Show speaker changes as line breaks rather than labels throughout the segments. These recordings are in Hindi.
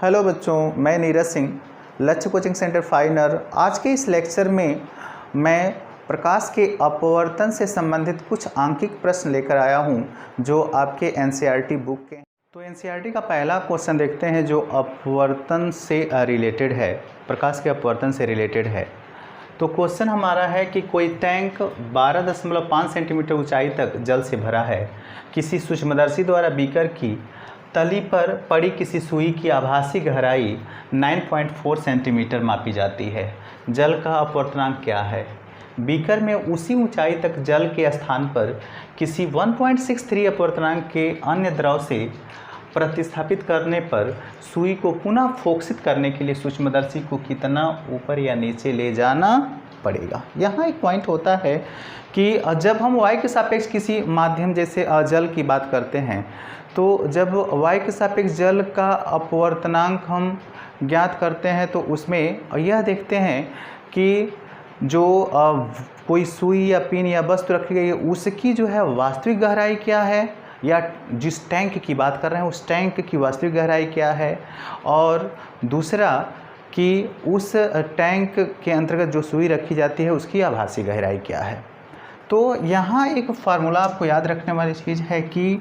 हेलो बच्चों, मैं नीरज सिंह, लक्ष्य कोचिंग सेंटर फाइनर। आज के इस लेक्चर में मैं प्रकाश के अपवर्तन से संबंधित कुछ आंकिक प्रश्न लेकर आया हूं जो आपके एनसीईआरटी बुक के। तो एनसीईआरटी का पहला क्वेश्चन देखते हैं जो अपवर्तन से रिलेटेड है, प्रकाश के अपवर्तन से रिलेटेड है। तो क्वेश्चन हमारा है कि कोई टैंक 12.5 सेंटीमीटर ऊंचाई तक जल से भरा है। किसी सूक्ष्मदर्शी द्वारा बीकर की तली पर पड़ी किसी सुई की आभासी गहराई 9.4 सेंटीमीटर मापी जाती है। जल का अपवर्तनांक क्या है? बीकर में उसी ऊंचाई तक जल के स्थान पर किसी 1.63 अपवर्तनांक के अन्य द्रव से प्रतिस्थापित करने पर सुई को पुनः फोकसित करने के लिए सूक्ष्मदर्शी को कितना ऊपर या नीचे ले जाना पड़ेगा। यहाँ एक पॉइंट होता है कि जब हम वायु के सापेक्ष किसी माध्यम जैसे जल की बात करते हैं तो जब वायु के सापेक्ष जल का अपवर्तनांक हम ज्ञात करते हैं तो उसमें यह देखते हैं कि जो कोई सुई या पिन या वस्तु रखी गई है उसकी जो है वास्तविक गहराई क्या है, या जिस टैंक की बात कर रहे हैं उस टैंक की वास्तविक गहराई क्या है, और दूसरा कि उस टैंक के अंतर्गत जो सुई रखी जाती है उसकी आभासी गहराई क्या है। तो यहाँ एक फार्मूला आपको याद रखने वाली चीज़ है कि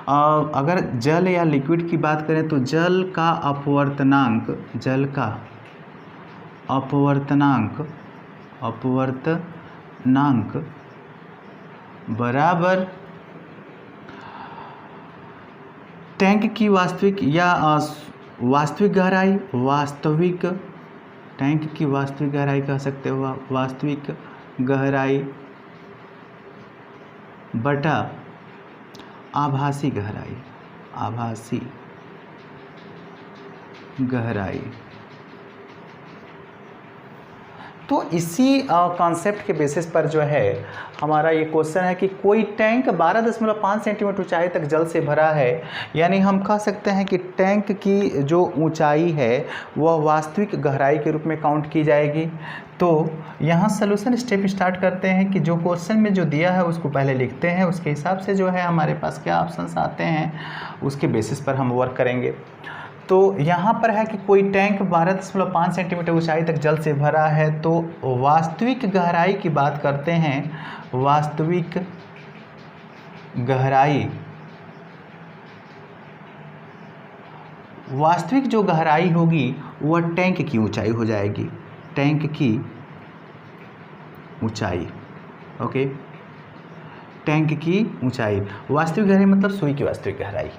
अगर जल या लिक्विड की बात करें तो जल का अपवर्तनांक बराबर टैंक की वास्तविक या वास्तविक गहराई, टैंक की वास्तविक गहराई कह सकते हो, वास्तविक गहराई बटा आभासी गहराई। तो इसी कॉन्सेप्ट के बेसिस पर जो है हमारा ये क्वेश्चन है कि कोई टैंक 12.5 सेंटीमीटर ऊंचाई तक जल से भरा है, यानी हम कह सकते हैं कि टैंक की जो ऊंचाई है वह वास्तविक गहराई के रूप में काउंट की जाएगी। तो यहाँ सॉल्यूशन स्टेप स्टार्ट करते हैं कि जो क्वेश्चन में जो दिया है उसको पहले लिखते हैं, उसके हिसाब से जो है हमारे पास क्या ऑप्शंस आते हैं उसके बेसिस पर हम वर्क करेंगे। तो यहाँ पर है कि कोई टैंक 12.5 सेंटीमीटर ऊंचाई तक जल से भरा है, तो वास्तविक गहराई की बात करते हैं। वास्तविक जो गहराई होगी वह टैंक की ऊंचाई हो जाएगी, टैंक की ऊंचाई। ओके, टैंक की ऊंचाई, वास्तविक गहराई मतलब सुई की वास्तविक गहराई।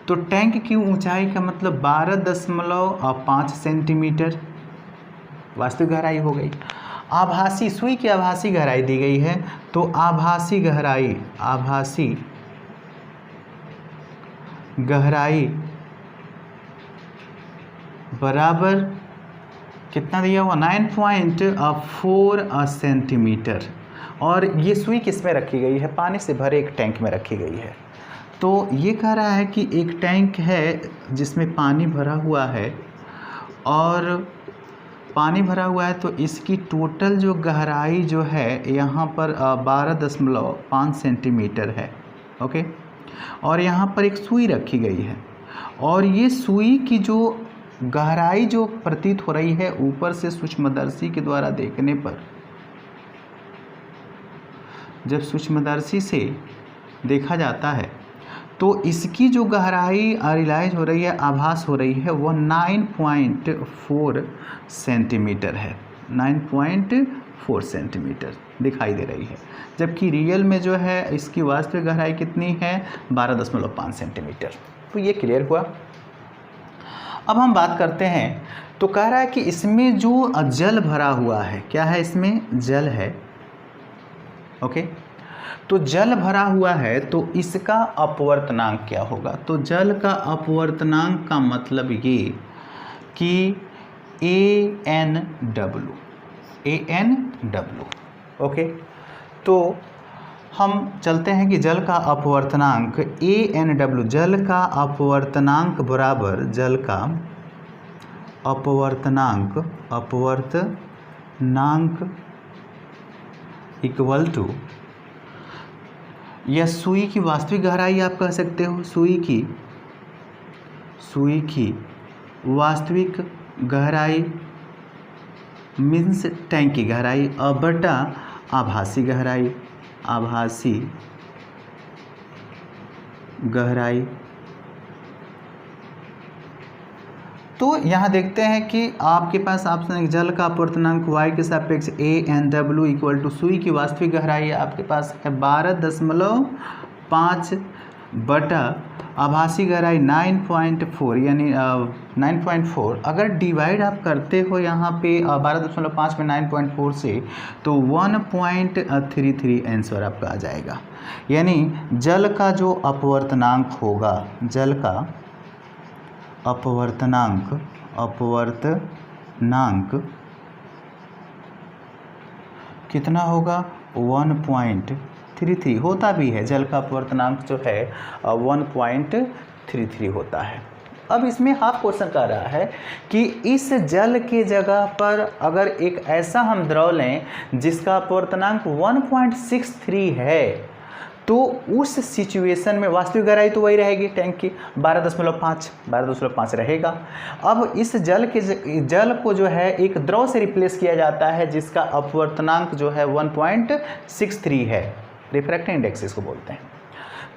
तो टैंक की ऊंचाई का मतलब 12.5 सेंटीमीटर वास्तविक गहराई हो गई। आभासी, सुई की आभासी गहराई दी गई है, तो आभासी गहराई बराबर कितना दिया हुआ 9.4 सेंटीमीटर। और ये सुई किस में रखी गई है? पानी से भरे एक टैंक में रखी गई है। तो ये कह रहा है कि एक टैंक है जिसमें पानी भरा हुआ है, और पानी भरा हुआ है तो इसकी टोटल जो गहराई जो है यहाँ पर 12.5 सेंटीमीटर है। ओके, और यहाँ पर एक सुई रखी गई है, और ये सुई की जो गहराई जो प्रतीत हो रही है ऊपर से सूक्ष्मदर्शी के द्वारा देखने पर, जब सूक्ष्मदर्शी से देखा जाता है तो इसकी जो गहराई रियलाइज हो रही है, आभास हो रही है, वो 9.4 सेंटीमीटर है। 9.4 सेंटीमीटर दिखाई दे रही है, जबकि रियल में जो है इसकी वास्तविक गहराई कितनी है? 12.5 सेंटीमीटर। तो ये क्लियर हुआ। अब हम बात करते हैं, तो कह रहा है कि इसमें जो जल भरा हुआ है, क्या है? इसमें जल है। ओके, तो जल भरा हुआ है तो इसका अपवर्तनांक क्या होगा? तो जल का अपवर्तनांक का मतलब ये कि ANW। ओके, तो हम चलते हैं कि जल का अपवर्तनांक ANW, जल का अपवर्तनांक बराबर जल का अपवर्तनांक इक्वल टू या सुई की वास्तविक गहराई आप कह सकते हो, सुई की वास्तविक गहराई मीन्स टैंक की गहराई बटा आभासी गहराई, आभासी गहराई। तो यहाँ देखते हैं कि आपके पास ऑप्शन है जल का अपवर्तनांक y के सापेक्ष ANW इक्वल टू सुई की वास्तविक गहराई आपके पास है 12.5 बटा आभासी गहराई 9.4 यानी 9.4। अगर डिवाइड आप करते हो यहाँ पे 12.5 में 9.4 से तो 1.33 आंसर आपका आ जाएगा। यानी जल का जो अपवर्तनांक होगा, जल का अपवर्तनांक कितना होगा 1.33 होता भी है। जल का अपवर्तनांक जो है 1.33 होता है। अब इसमें हाफ क्वेश्चन कह रहा है कि इस जल के जगह पर अगर एक ऐसा हम द्रव लें जिसका अपवर्तनांक 1.63 है तो उस सिचुएशन में वास्तविक गहराई तो वही रहेगी टैंक की 12.5 रहेगा। अब इस जल को जो है एक द्रव से रिप्लेस किया जाता है जिसका अपवर्तनांक जो है 1.63 है, रिफ्रैक्टिव इंडेक्स इसको बोलते हैं।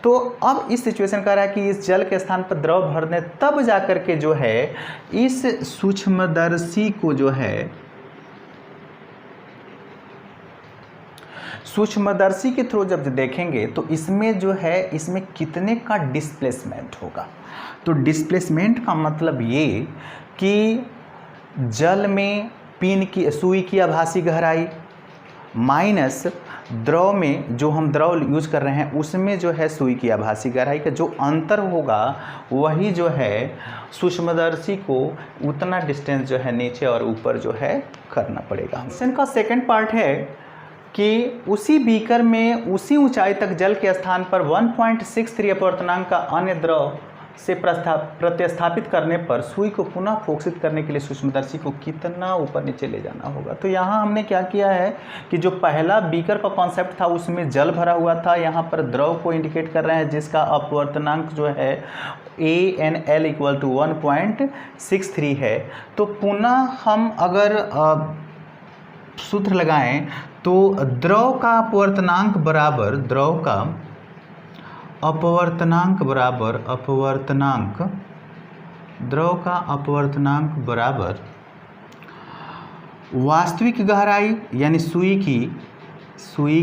तो अब इस सिचुएशन का रहा है कि इस जल के स्थान पर द्रव भर दें तब जाकर के जो है इस सूक्ष्मदर्शी को जो है सूक्ष्मदर्शी के थ्रू जब देखेंगे तो इसमें जो है इसमें कितने का डिस्प्लेसमेंट होगा। तो डिस्प्लेसमेंट का मतलब ये कि जल में सुई की आभासी गहराई माइनस द्रव में जो हम द्रव यूज कर रहे हैं उसमें जो है सुई की आभासी गहराई का जो अंतर होगा वही जो है सूक्ष्मदर्शी को उतना डिस्टेंस जो है नीचे और ऊपर जो है करना पड़ेगा। क्वेश्चन का सेकंड पार्ट है कि उसी बीकर में उसी ऊंचाई तक जल के स्थान पर 1.63 अपवर्तनांक का अन्य द्रव से प्रतिस्थापित करने पर सुई को पुनः फोकसित करने के लिए सूक्ष्मदर्शी को कितना ऊपर नीचे ले जाना होगा। तो यहाँ हमने क्या किया है कि जो पहला बीकर का कॉन्सेप्ट था उसमें जल भरा हुआ था, यहाँ पर द्रव को इंडिकेट कर रहे हैं जिसका अपवर्तनांक जो है ANL इक्वल टू 1.63 है। तो पुनः हम अगर सूत्र लगाएं तो द्रव का अपवर्तनांक बराबर द्रव का अपवर्तनांक बराबर वास्तविक गहराई यानी सुई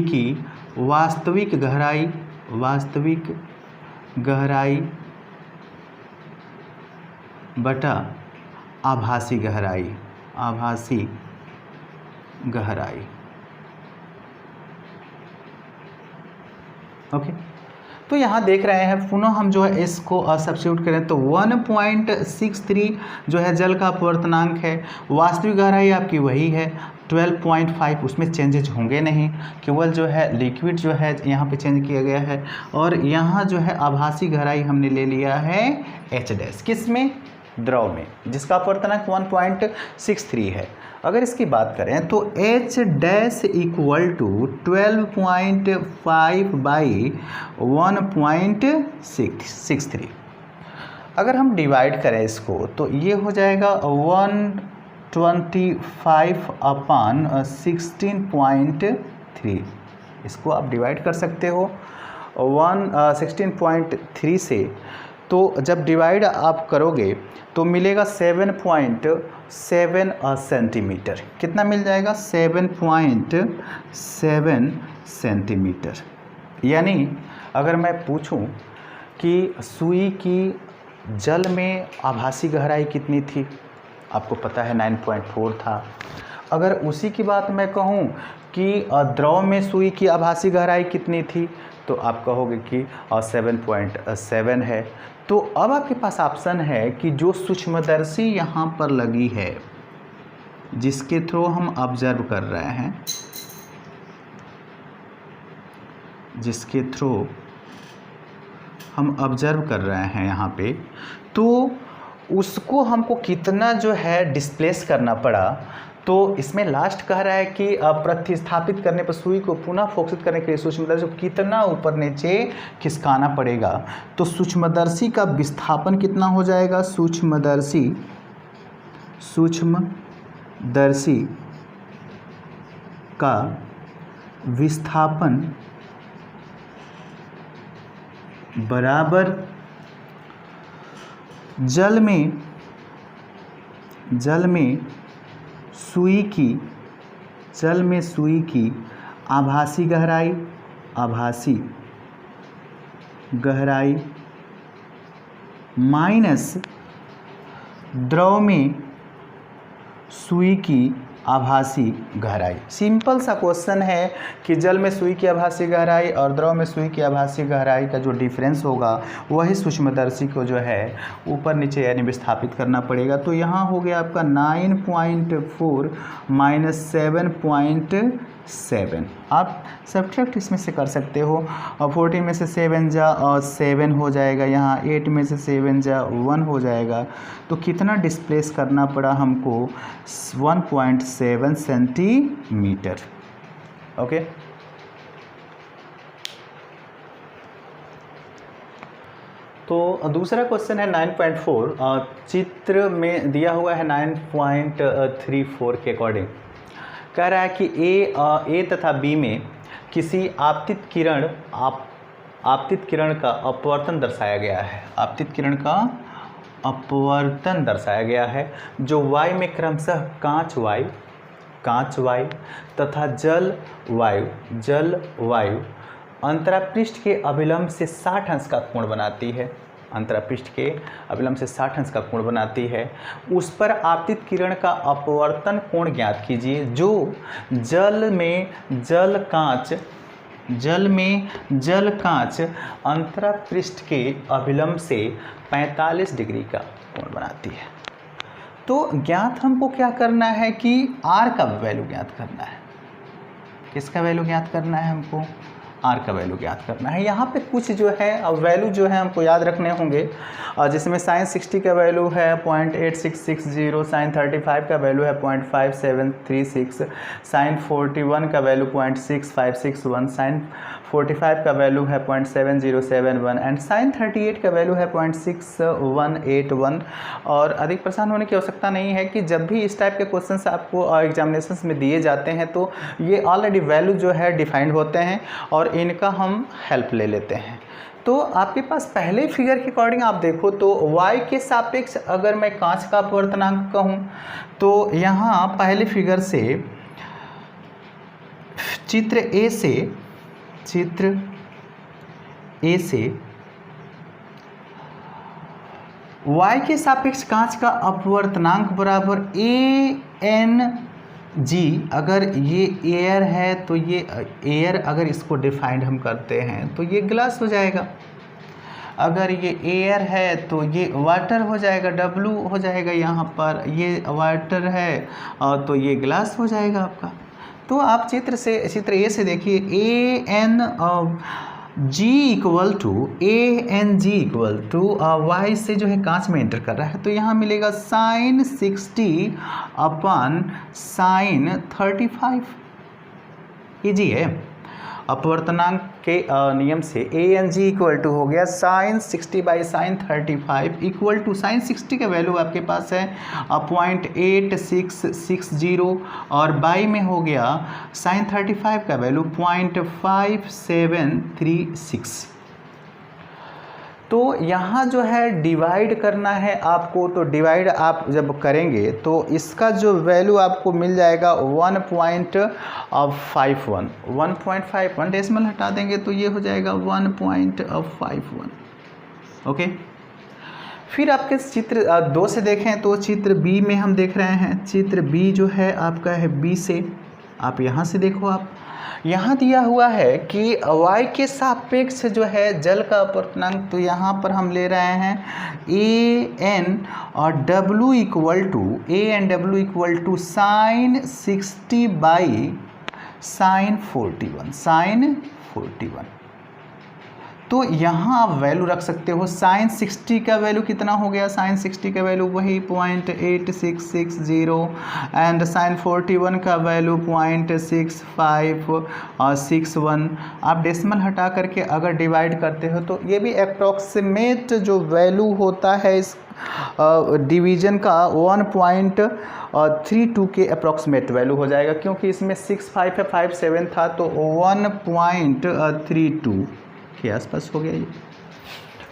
की वास्तविक गहराई बटा आभासी गहराई। ओके, तो यहाँ देख रहे हैं पुनः हम जो है इसको सब्स्टिट्यूट करें तो 1.63 जो है जल का अपवर्तनांक है, वास्तविक गहराई आपकी वही है 12.5, उसमें चेंजेज होंगे नहीं, केवल जो है लिक्विड जो है यहाँ पे चेंज किया गया है। और यहाँ जो है आभासी गहराई हमने ले लिया है H' किस में, द्रव में, जिसका अपवर्तनांक 1.63 है। अगर इसकी बात करें तो H' इक्वल टू 12.5 बाई 1.63। अगर हम डिवाइड करें इसको तो ये हो जाएगा 125 अपान 16.3। इसको आप डिवाइड कर सकते हो 16.3 से। तो जब डिवाइड आप करोगे तो मिलेगा 7.7 सेंटीमीटर। कितना मिल जाएगा 7.7 सेंटीमीटर। यानी अगर मैं पूछूं कि सुई की जल में आभासी गहराई कितनी थी, आपको पता है 9.4 था। अगर उसी की बात मैं कहूं कि द्रव में सुई की आभासी गहराई कितनी थी तो आप कहोगे कि 7.7 है। तो अब आपके पास ऑप्शन है कि जो सूक्ष्मदर्शी यहाँ पर लगी है जिसके थ्रू हम ऑब्जर्व कर रहे हैं, जिसके थ्रू हम ऑब्जर्व कर रहे हैं यहाँ पे, तो उसको हमको कितना जो है डिस्प्लेस करना पड़ा। तो इसमें लास्ट कह रहा है कि प्रतिस्थापित करने पर सुई को पुनः फोकसित करने के लिए सूक्ष्मदर्शी को कितना ऊपर नीचे खिसकाना पड़ेगा। तो सूक्ष्मदर्शी का विस्थापन कितना हो जाएगा, सूक्ष्मदर्शी सूक्ष्मदर्शी का विस्थापन बराबर जल में सुई की आभासी गहराई माइनस द्रव में सुई की आभासी गहराई। सिंपल सा क्वेश्चन है कि जल में सुई की आभासी गहराई और द्रव में सुई की आभासी गहराई का जो डिफरेंस होगा वही सूक्ष्मदर्शी को जो है ऊपर नीचे यानी विस्थापित करना पड़ेगा। तो यहाँ हो गया आपका 9.4 माइनस 7.7। आप सब्ट्रैक्ट इसमें से कर सकते हो और 14 में से 7 जा और 7 हो जाएगा, यहाँ 8 में से 7 जा 1 हो जाएगा। तो कितना डिस्प्लेस करना पड़ा हमको 1.7 सेंटीमीटर। ओके, तो दूसरा क्वेश्चन है 9.4। चित्र में दिया हुआ है 9.34 के अकॉर्डिंग। कह रहा है कि ए तथा बी में किसी आपतित किरण का अपवर्तन दर्शाया गया है। आपतित किरण का अपवर्तन दर्शाया गया है जो वायु में क्रमशः कांच वायु तथा जल वायु अंतरापृष्ठ के अभिलंब से 60 अंश का कोण बनाती है। अंतरापृष्ठ के अभिलंब से 60 अंश का कोण बनाती है। उस पर आपतित किरण का अपवर्तन कोण ज्ञात कीजिए जो जल में जल कांच अंतरापृष्ठ के अभिलंब से 45 डिग्री का कोण बनाती है। तो ज्ञात हमको क्या करना है कि आर का वैल्यू ज्ञात करना है। किसका वैल्यू ज्ञात करना है हमको? आर का वैल्यू ज्ञात करना है। यहाँ पे कुछ जो है वैल्यू जो है हमको याद रखने होंगे, जिसमें sin 60 का वैल्यू है 0.8660, sin 35 का वैल्यू है 0.5736, sin 41 का वैल्यू 0.6561, sin 45 का वैल्यू है 0.7071 एंड sin 38 का वैल्यू है 0.6181। और अधिक परेशान होने की आवश्यकता नहीं है कि जब भी इस टाइप के क्वेश्चंस आपको एग्जामिनेशंस में दिए जाते हैं तो ये ऑलरेडी वैल्यू जो है डिफाइंड होते हैं और इनका हम हेल्प ले लेते हैं। तो आपके पास पहले फिगर के अकॉर्डिंग आप देखो तो y के सापेक्ष अगर मैं कांच का अपवर्तनांक कहूँ तो यहाँ पहले फिगर से चित्र ए से y के सापेक्ष कांच का अपवर्तनांक बराबर ANG। अगर ये एयर है तो ये एयर, अगर इसको डिफाइंड हम करते हैं तो ये ग्लास हो जाएगा। अगर ये एयर है तो ये वाटर हो जाएगा, W हो जाएगा। यहाँ पर ये वाटर है तो ये ग्लास हो जाएगा आपका। तो आप चित्र ए से देखिए ANG इक्वल टू वाई से जो है कांच में एंटर कर रहा है तो यहाँ मिलेगा sin 60 अपन sin 35। इजी है। अपवर्तनांक के नियम से ANG इक्वल टू हो गया sin 60 by sin 35 equal to sin 60 का वैल्यू आपके पास है 0.8660 और बाई में हो गया sin 35 का वैल्यू 0.5736। तो यहाँ जो है डिवाइड करना है आपको, तो डिवाइड आप जब करेंगे तो इसका जो वैल्यू आपको मिल जाएगा 1.51 डेसिमल हटा देंगे तो ये हो जाएगा 1.51। ओके, फिर आपके चित्र 2 से देखें तो चित्र बी में हम देख रहे हैं। चित्र बी जो है आपका है बी से, आप यहाँ से देखो, आप यहाँ दिया हुआ है कि y के सापेक्ष जो है जल का अपवर्तनांक, तो यहाँ पर हम ले रहे हैं AN और W equal to sin 60 by sin 41। तो यहाँ आप वैल्यू रख सकते हो। साइन 60 का वैल्यू कितना हो गया, साइन 60 का वैल्यू वही 0.8660 एंड साइन 41 का वैल्यू 0.6561। आप डेसिमल हटा करके अगर डिवाइड करते हो तो ये भी अप्रॉक्सीमेट जो वैल्यू होता है इस डिवीजन का 1.32 के अप्रॉक्सीमेट वैल्यू हो जाएगा, क्योंकि इसमें 65 है 57 था तो 1.32 के आसपास हो गया ये।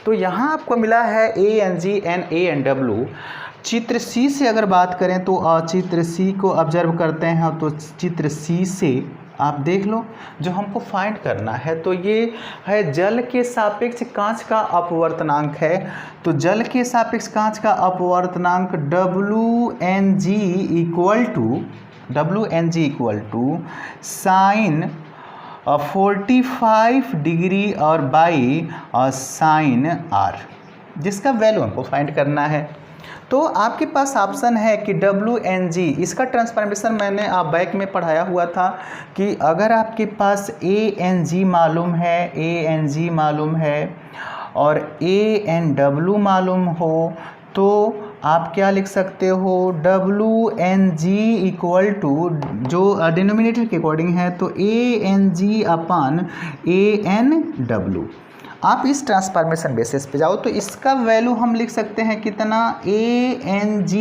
तो यहाँ आपको मिला है A N G N A N W. चित्र सी से अगर बात करें तो चित्र सी को ऑब्जर्व करते हैं, तो चित्र सी से आप देख लो जो हमको फाइंड करना है तो ये है जल के सापेक्ष कांच का अपवर्तनांक है। तो जल के सापेक्ष कांच का अपवर्तनांक WNG equal to sine 45 degree और बाई साइन आर, जिसका वैल्यू हमको फाइंड करना है। तो आपके पास ऑप्शन है कि WNG, इसका ट्रांसफॉर्मेशन मैंने आप बैक में पढ़ाया हुआ था कि अगर आपके पास ANG मालूम है और ANW मालूम हो तो आप क्या लिख सकते हो, WNG इक्वल टू जो डिनोमिनेटर के अकॉर्डिंग है तो ANG अपान ANW। आप इस ट्रांसफॉर्मेशन बेसिस पे जाओ तो इसका वैल्यू हम लिख सकते हैं कितना, ANG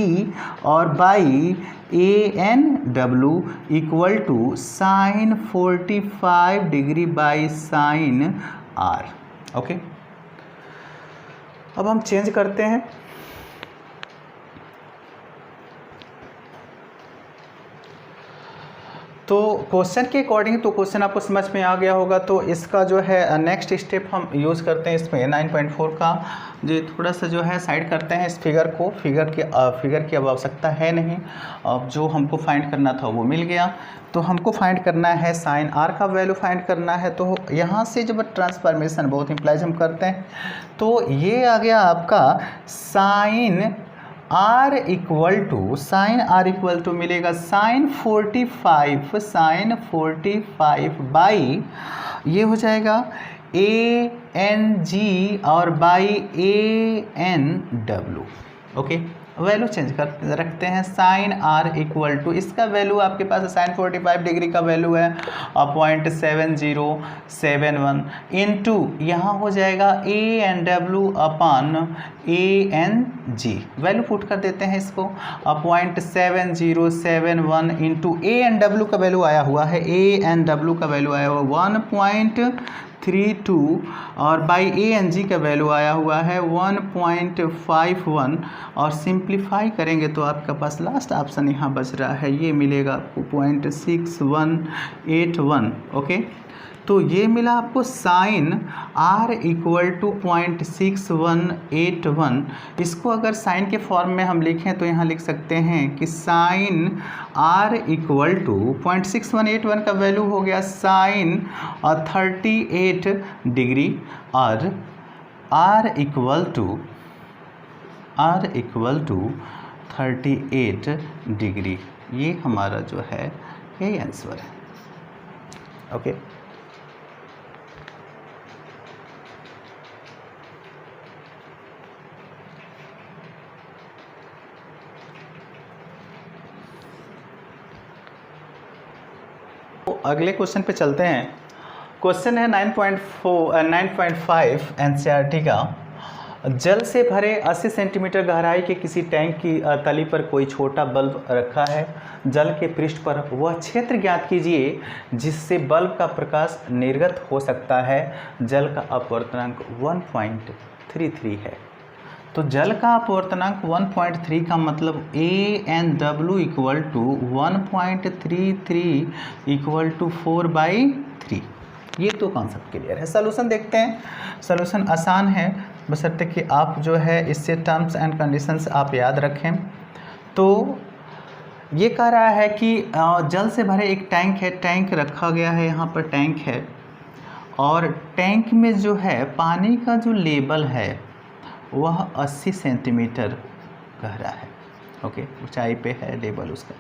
और by ANW equal to sine 45 degree by sine R. Okay, अब हम चेंज करते हैं। तो क्वेश्चन के अकॉर्डिंग तो क्वेश्चन आपको समझ में आ गया होगा। तो इसका जो है नेक्स्ट स्टेप हम यूज़ करते हैं इसमें 9.4 का, जो थोड़ा सा जो है साइड करते हैं इस फिगर को। फिगर की अब आवश्यकता है नहीं, अब जो हमको फाइंड करना था वो मिल गया। तो हमको फाइंड करना है साइन आर का वैल्यू फाइंड करना है। तो यहाँ से जब ट्रांसफॉर्मेशन बहुत इम्प्लाइज हम करते हैं तो ये आ गया आपका साइन आर इक्वल टू मिलेगा साइन 45 बाई ये हो जाएगा ANG और by ANW। Okay, value change कर रखते हैं। साइन आर इक्वल टू, इसका वैल्यू आपके पास साइन 45 डिग्री का वैल्यू है 0.7071 इंटू यहाँ हो जाएगा ANW अपान ANG। वैल्यू पुट कर देते हैं इसको 0.7071 इंटू ANW का वैल्यू आया हुआ है, ANW का वैल्यू आया हुआ 1.32 और बाई ANG का वैल्यू आया हुआ है 1.51 और सिंप्लीफाई करेंगे तो आपके पास लास्ट ऑप्शन यहाँ बच रहा है, ये मिलेगा आपको 0.6181। ओके, तो ये मिला आपको साइन आर इक्वल टू 0.6181। इसको अगर साइन के फॉर्म में हम लिखें तो यहाँ लिख सकते हैं कि साइन आर इक्वल टू 0.6181 का वैल्यू हो गया साइन 38 डिग्री और आर इक्वल टू 38 डिग्री। ये हमारा जो है यही आंसर है। ओके, अगले क्वेश्चन पे चलते हैं। क्वेश्चन है 9.5 एनसीईआरटी का। जल से भरे 80 सेंटीमीटर गहराई के किसी टैंक की तली पर कोई छोटा बल्ब रखा है। जल के पृष्ठ पर वह क्षेत्र ज्ञात कीजिए जिससे बल्ब का प्रकाश निर्गत हो सकता है। जल का अपवर्तनांक 1.33 है। तो जल का अपवर्तनांक 1.3 का मतलब ANW equal to 1.33 equal to 4/3। ये तो कॉन्सेप्ट क्लियर है। सॉल्यूशन देखते हैं। सॉल्यूशन आसान है, बशर्ते कि आप जो है इससे टर्म्स एंड कंडीशंस आप याद रखें। तो ये कह रहा है कि जल से भरे एक टैंक है, टैंक रखा गया है, यहाँ पर टैंक है और टैंक में जो है पानी का जो लेवल है वह 80 सेंटीमीटर गहरा है। ओके, ऊंचाई पे है लेवल उसका।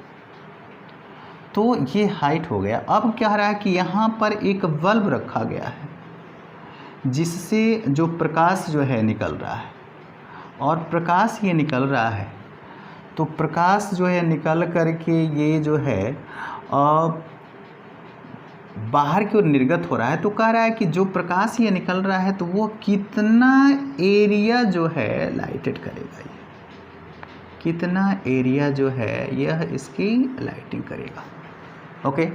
तो ये हाइट हो गया। अब क्या रहा है कि यहाँ पर एक बल्ब रखा गया है। जिससे जो प्रकाश जो है निकल रहा है, और प्रकाश ये निकल रहा है, तो प्रकाश जो है निकल करके ये जो है बाहर की ओर निर्गत हो रहा है। तो कह रहा है कि जो प्रकाश ये निकल रहा है तो वो कितना एरिया जो है लाइटेड करेगा, ये कितना एरिया जो है यह इसकी लाइटिंग करेगा। ओके,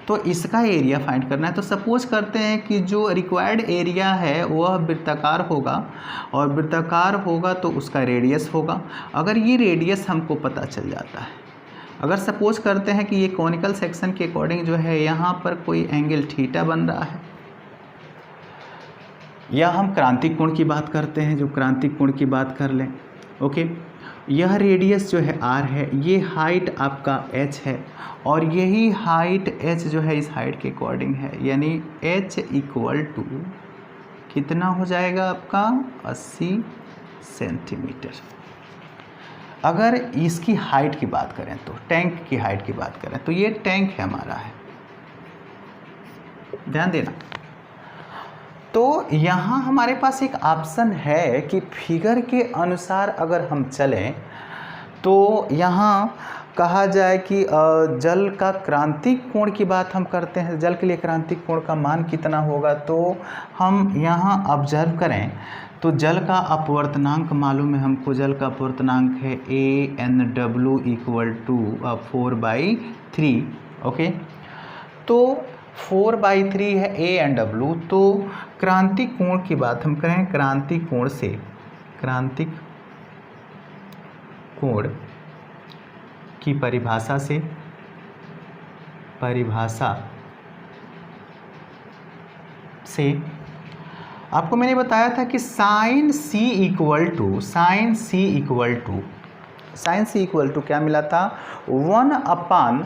तो इसका एरिया फाइंड करना है। तो सपोज करते हैं कि जो रिक्वायर्ड एरिया है वह वृत्ताकार होगा, और वृत्ताकार होगा तो उसका रेडियस होगा। अगर ये रेडियस हमको पता चल जाता है, अगर सपोज करते हैं कि ये कॉनिकल सेक्शन के अकॉर्डिंग जो है यहाँ पर कोई एंगल थीटा बन रहा है, या हम क्रांतिक कोण की बात करते हैं, जो क्रांतिक कोण की बात कर लें। ओके, यह रेडियस जो है r है, ये हाइट आपका h है, और यही हाइट h जो है इस हाइट के अकॉर्डिंग है, यानी h इक्वल टू कितना हो जाएगा आपका 80 सेंटीमीटर। अगर इसकी हाइट की बात करें तो टैंक की हाइट की बात करें तो ये टैंक है हमारा है, ध्यान देना। तो यहाँ हमारे पास एक ऑप्शन है कि फिगर के अनुसार अगर हम चलें तो यहाँ कहा जाए कि जल का क्रांतिक कोण की बात हम करते हैं, जल के लिए क्रांतिक कोण का मान कितना होगा। तो हम यहाँ ऑब्जर्व करें तो जल का अपवर्तनांक मालूम है हमको, जल का अपवर्तनांक है ANW इक्वल टू 4/3। ओके, तो 4/3 है ANW। तो क्रांतिक कोण की बात हम करें, क्रांतिक कोण से, क्रांतिक कोण की परिभाषा से आपको मैंने बताया था कि साइन सी इक्वल टू क्या मिला था, 1/,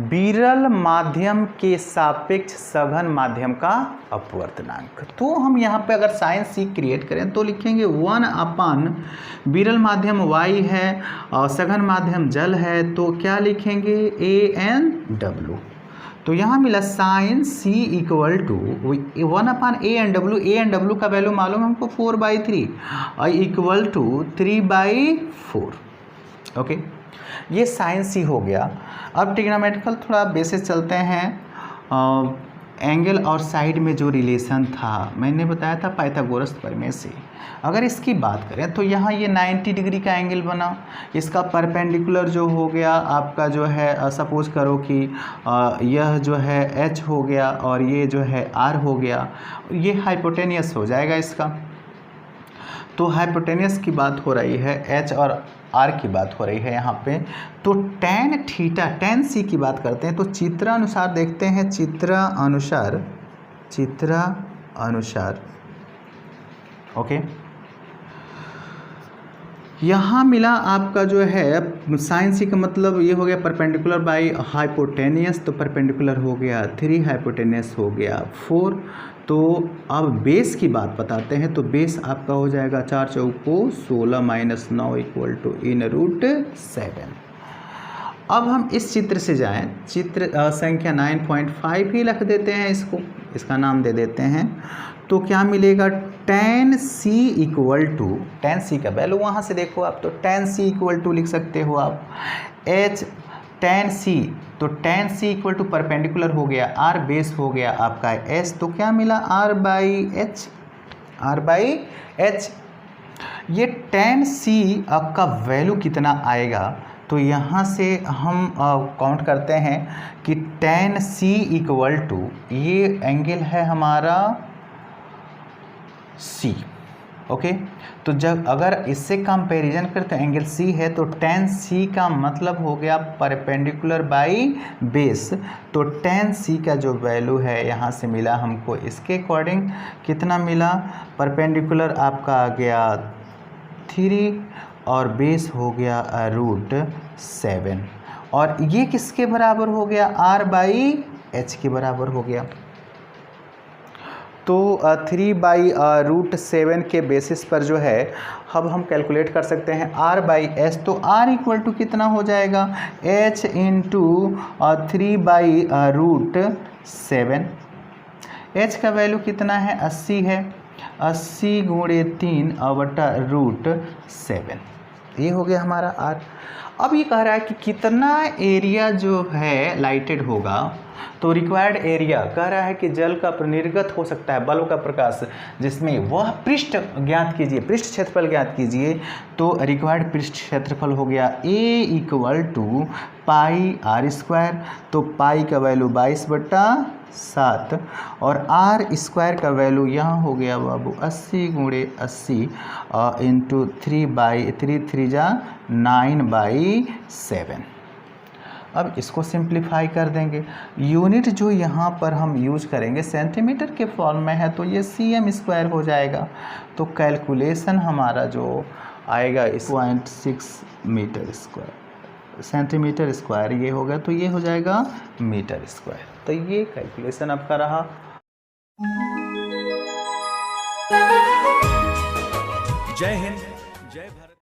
विरल माध्यम के सापेक्ष सघन माध्यम का अपवर्तनांक। तो हम यहाँ पे अगर साइन सी क्रिएट करें तो लिखेंगे 1/, विरल माध्यम y है और सघन माध्यम जल है, तो क्या लिखेंगे ANW। तो यहाँ मिला sine C equal to 1/ANW। ANW का वैल्यू मालूम हमको 4/3 और इक्वल टू 3/4। ओके, ये साइन सी हो गया। अब ट्रिग्नोमेट्रिकल थोड़ा बेसिस चलते हैं। एंगल और साइड में जो रिलेशन था मैंने बताया था पाइथागोरस प्रमेय से। अगर इसकी बात करें तो यहाँ ये 90 डिग्री का एंगल बना, इसका परपेंडिकुलर जो हो गया आपका जो है, सपोज करो कि यह जो है h हो गया और ये जो है r हो गया, ये हाइपोटेनियस हो जाएगा इसका। तो हाइपोटेनियस की बात हो रही है, h और r की बात हो रही है यहाँ पे। तो tan थीटा, tan c की बात करते हैं तो चित्रानुसार देखते हैं, चित्रानुसार ओके, यहाँ मिला आपका जो है साइन सी का मतलब ये हो गया परपेंडिकुलर बाई हाइपोटेनियस, तो परपेंडिकुलर हो गया 3, हाइपोटेनियस हो गया 4। तो अब बेस की बात बताते हैं, तो बेस आपका हो जाएगा 4 चौको 16 - 9 इक्वल टू √7। अब हम इस चित्र से जाएं, चित्र संख्या 9.5 ही रख देते हैं इसको, इसका नाम दे देते हैं। तो क्या मिलेगा, tan c equal to, tan c का वैल्यू वहाँ से देखो आप, तो tan c इक्वल टू लिख सकते हो आप h tan c। तो tan c equal to perpendicular हो गया, r बेस हो गया आपका s, तो क्या मिला r/h। ये tan c आपका वैल्यू कितना आएगा, तो यहाँ से हम काउंट करते हैं कि tan c इक्वल टू, ये एंगल है हमारा c। ओके, तो जब अगर इससे कंपैरिजन करें तो एंगल c है, तो tan c का मतलब हो गया परपेंडिकुलर बाई बेस। तो tan c का जो वैल्यू है यहाँ से मिला हमको, इसके अकॉर्डिंग कितना मिला, परपेंडिकुलर आपका आ गया 3 और बेस हो गया √7, और ये किसके बराबर हो गया, r/h के बराबर हो गया। तो 3/√7 के बेसिस पर जो है अब हम कैलकुलेट कर सकते हैं r/s। तो r इक्वल टू कितना हो जाएगा, h × 3/√7। h का वैल्यू कितना है 80 है, 80 गुणे 3/√7, ये हो गया हमारा r। अब ये कह रहा है कि कितना एरिया जो है लाइटेड होगा, तो रिक्वायर्ड एरिया कह रहा है कि जल का निर्गत हो सकता है बल्ब का प्रकाश जिसमें वह पृष्ठ ज्ञात कीजिए, पृष्ठ क्षेत्रफल ज्ञात कीजिए। तो रिक्वायर्ड पृष्ठ क्षेत्रफल हो गया A = πr², तो पाई का वैल्यू 22/7 और r² का वैल्यू यहाँ हो गया बाबू 80 गुणे 80 इंटू 3/9/7। अब इसको सिंप्लीफाई कर देंगे। यूनिट जो यहाँ पर हम यूज करेंगे सेंटीमीटर के फॉर्म में है, तो ये cm² हो जाएगा। तो कैलकुलेशन हमारा जो आएगा इस 0.6 सेंटीमीटर स्क्वायर ये होगा, तो ये हो जाएगा मीटर स्क्वायर। तो ये कैलकुलेशन आपका रहा।
जय हिंद।